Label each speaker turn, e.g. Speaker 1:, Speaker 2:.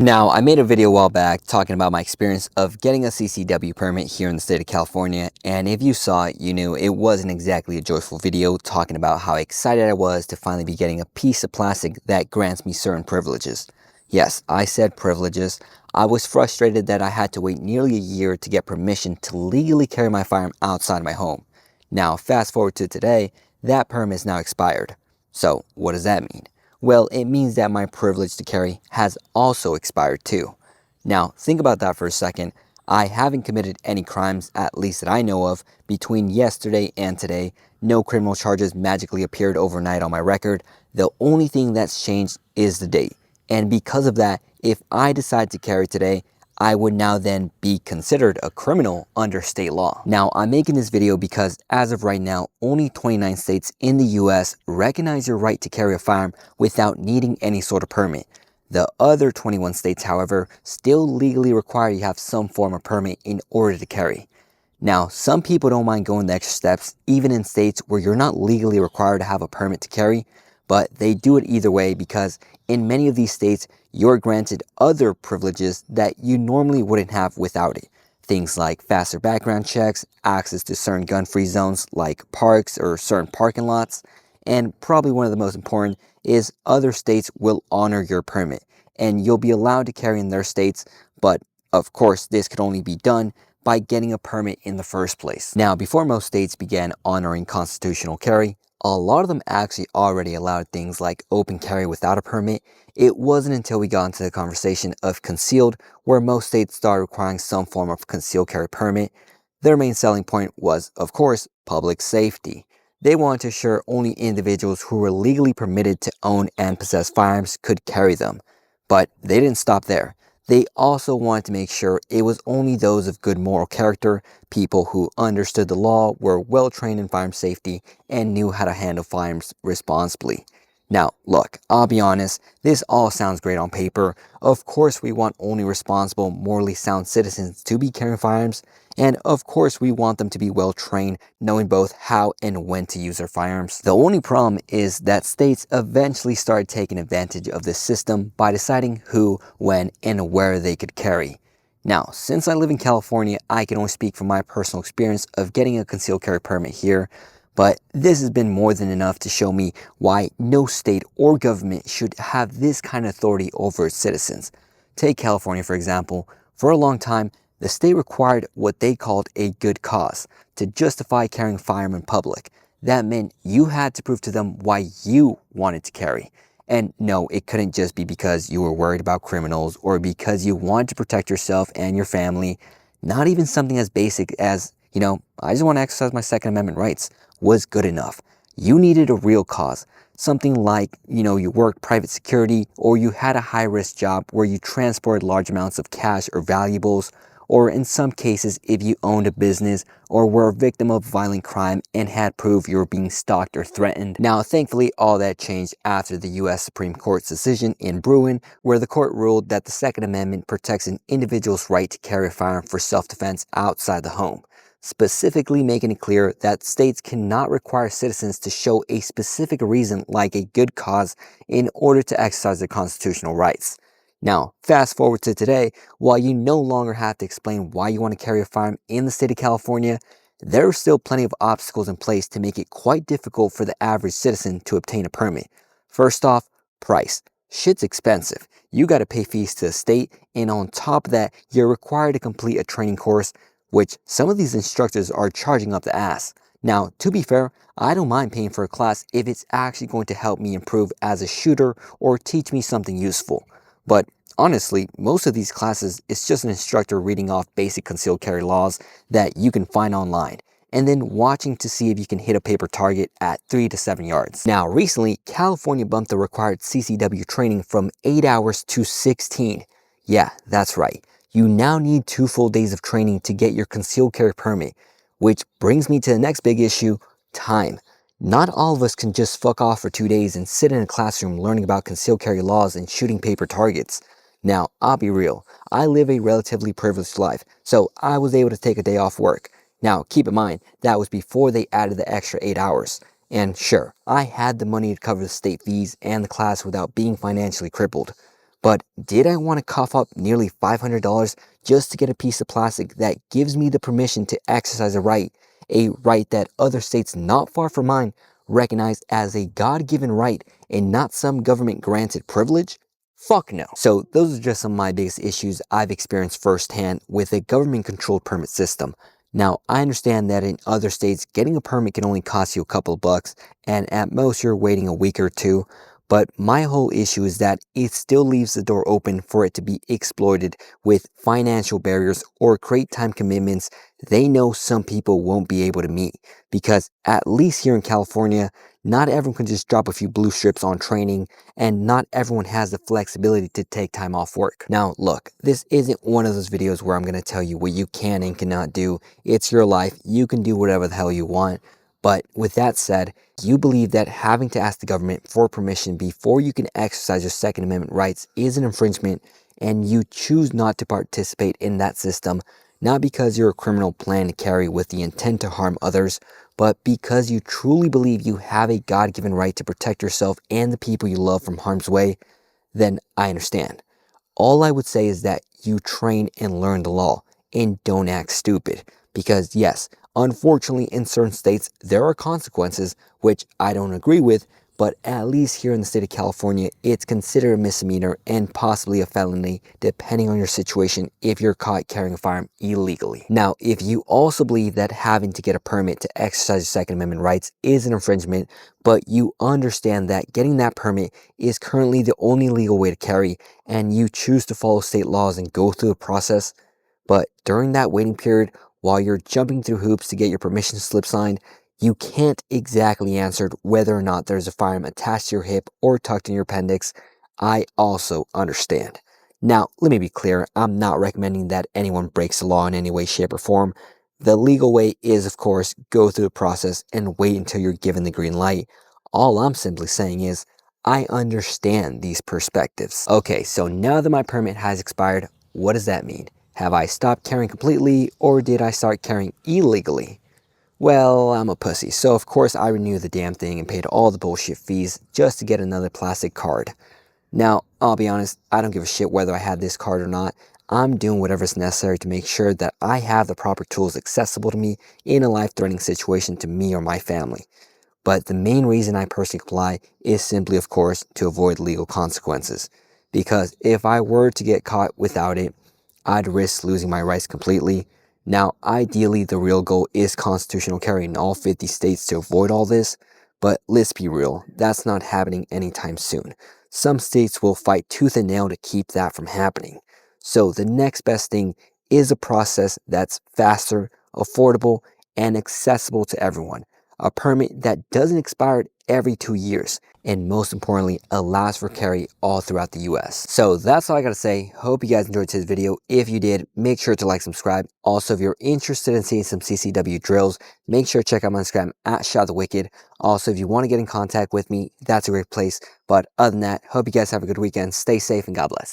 Speaker 1: Now, I made a video a while back talking about my experience of getting a CCW permit here in the state of California, and if you saw it, you knew it wasn't exactly a joyful video talking about how excited I was to finally be getting a piece of plastic that grants me certain privileges. Yes, I said privileges. I was frustrated that I had to wait nearly a year to get permission to legally carry my firearm outside my home. Now, fast forward to today, that permit is now expired. So, what does that mean? Well, it means that my privilege to carry has also expired too. Now, think about that for a second. I haven't committed any crimes, at least that I know of, between yesterday and today. No criminal charges magically appeared overnight on my record. The only thing that's changed is the date. And because of that, if I decide to carry today, I would now then be considered a criminal under state law. Now, I'm making this video because as of right now, only 29 states in the US recognize your right to carry a firearm without needing any sort of permit. The other 21 states, however, still legally require you have some form of permit in order to carry. Now, some people don't mind going the extra steps, even in states where you're not legally required to have a permit to carry, but they do it either way because in many of these states, you're granted other privileges that you normally wouldn't have without it. Things like faster background checks, access to certain gun-free zones like parks or certain parking lots, and probably one of the most important is other states will honor your permit, and you'll be allowed to carry in their states, but of course this could only be done by getting a permit in the first place. Now, before most states began honoring constitutional carry, a lot of them actually already allowed things like open carry without a permit. It wasn't until we got into the conversation of concealed where most states started requiring some form of concealed carry permit. Their main selling point was, of course, public safety. They wanted to ensure only individuals who were legally permitted to own and possess firearms could carry them. But they didn't stop there. They also wanted to make sure it was only those of good moral character, people who understood the law, were well trained in firearm safety, and knew how to handle firearms responsibly. Now, look, I'll be honest, this all sounds great on paper. Of course, we want only responsible, morally sound citizens to be carrying firearms, and of course, we want them to be well trained, knowing both how and when to use their firearms. The only problem is that states eventually started taking advantage of this system by deciding who, when, and where they could carry. Now, since I live in California, I can only speak from my personal experience of getting a concealed carry permit here, but this has been more than enough to show me why no state or government should have this kind of authority over its citizens. Take California, for example. For a long time, the state required what they called a good cause to justify carrying a firearm in public. That meant you had to prove to them why you wanted to carry. And no, it couldn't just be because you were worried about criminals or because you wanted to protect yourself and your family. Not even something as basic as, I just want to exercise my Second Amendment rights was good enough. You needed a real cause. Something like, you worked private security or you had a high-risk job where you transported large amounts of cash or valuables, or in some cases, if you owned a business or were a victim of violent crime and had proof you were being stalked or threatened. Now, thankfully, all that changed after the U.S. Supreme Court's decision in Bruin, where the court ruled that the Second Amendment protects an individual's right to carry a firearm for self-defense outside the home, specifically making it clear that states cannot require citizens to show a specific reason like a good cause in order to exercise their constitutional rights. Now, fast forward to today, while you no longer have to explain why you want to carry a firearm in the state of California, there are still plenty of obstacles in place to make it quite difficult for the average citizen to obtain a permit. First off, price. Shit's expensive. You gotta pay fees to the state, and on top of that, you're required to complete a training course, which some of these instructors are charging up the ass. Now, to be fair, I don't mind paying for a class if it's actually going to help me improve as a shooter or teach me something useful. But honestly, most of these classes, it's just an instructor reading off basic concealed carry laws that you can find online, and then watching to see if you can hit a paper target at 3 to 7 yards. Now, recently, California bumped the required CCW training from 8 hours to 16. Yeah, that's right. You now need 2 full days of training to get your concealed carry permit, which brings me to the next big issue, time. Not all of us can just fuck off for 2 days and sit in a classroom learning about concealed carry laws and shooting paper targets. Now, I'll be real, I live a relatively privileged life, so I was able to take a day off work. Now, keep in mind, that was before they added the extra 8 hours. And sure, I had the money to cover the state fees and the class without being financially crippled. But did I want to cough up nearly $500 just to get a piece of plastic that gives me the permission to exercise a right that other states not far from mine recognize as a God-given right and not some government-granted privilege? Fuck no. So those are just some of my biggest issues I've experienced firsthand with a government-controlled permit system. Now, I understand that in other states, getting a permit can only cost you a couple of bucks, and at most you're waiting a week or two. But my whole issue is that it still leaves the door open for it to be exploited with financial barriers or create time commitments they know some people won't be able to meet. Because at least here in California, not everyone can just drop a few blue strips on training, and not everyone has the flexibility to take time off work. Now look, this isn't one of those videos where I'm going to tell you what you can and cannot do. It's your life, you can do whatever the hell you want. But with that said, you believe that having to ask the government for permission before you can exercise your Second Amendment rights is an infringement, and you choose not to participate in that system, not because you're a criminal plan to carry with the intent to harm others, but because you truly believe you have a God-given right to protect yourself and the people you love from harm's way, then I understand. All I would say is that you train and learn the law and don't act stupid. Because yes, unfortunately in certain states there are consequences, which I don't agree with, but at least here in the state of California, it's considered a misdemeanor and possibly a felony depending on your situation if you're caught carrying a firearm illegally. Now, if you also believe that having to get a permit to exercise your Second Amendment rights is an infringement, but you understand that getting that permit is currently the only legal way to carry, and you choose to follow state laws and go through the process, but during that waiting period, while you're jumping through hoops to get your permission slip signed, you can't exactly answer whether or not there's a firearm attached to your hip or tucked in your appendix, I also understand. Now, let me be clear, I'm not recommending that anyone breaks the law in any way, shape, or form. The legal way is, of course, go through the process and wait until you're given the green light. All I'm simply saying is, I understand these perspectives. Okay, so now that my permit has expired, what does that mean? Have I stopped carrying completely, or did I start carrying illegally? Well, I'm a pussy, so of course I renewed the damn thing and paid all the bullshit fees just to get another plastic card. Now, I'll be honest, I don't give a shit whether I had this card or not. I'm doing whatever's necessary to make sure that I have the proper tools accessible to me in a life-threatening situation to me or my family. But the main reason I personally comply is simply, of course, to avoid legal consequences. Because if I were to get caught without it, I'd risk losing my rights completely. Now, ideally, the real goal is constitutional carry in all 50 states to avoid all this, but let's be real, that's not happening anytime soon. Some states will fight tooth and nail to keep that from happening. So the next best thing is a process that's faster, affordable, and accessible to everyone. A permit that doesn't expire every 2 years, and most importantly, allows for carry all throughout the US. So that's all I gotta say. Hope you guys enjoyed today's video. If you did, make sure to like, subscribe. Also, if you're interested in seeing some CCW drills, make sure to check out my Instagram at ShotTheWicked. Also, if you want to get in contact with me, that's a great place. But other than that, hope you guys have a good weekend. Stay safe and God bless.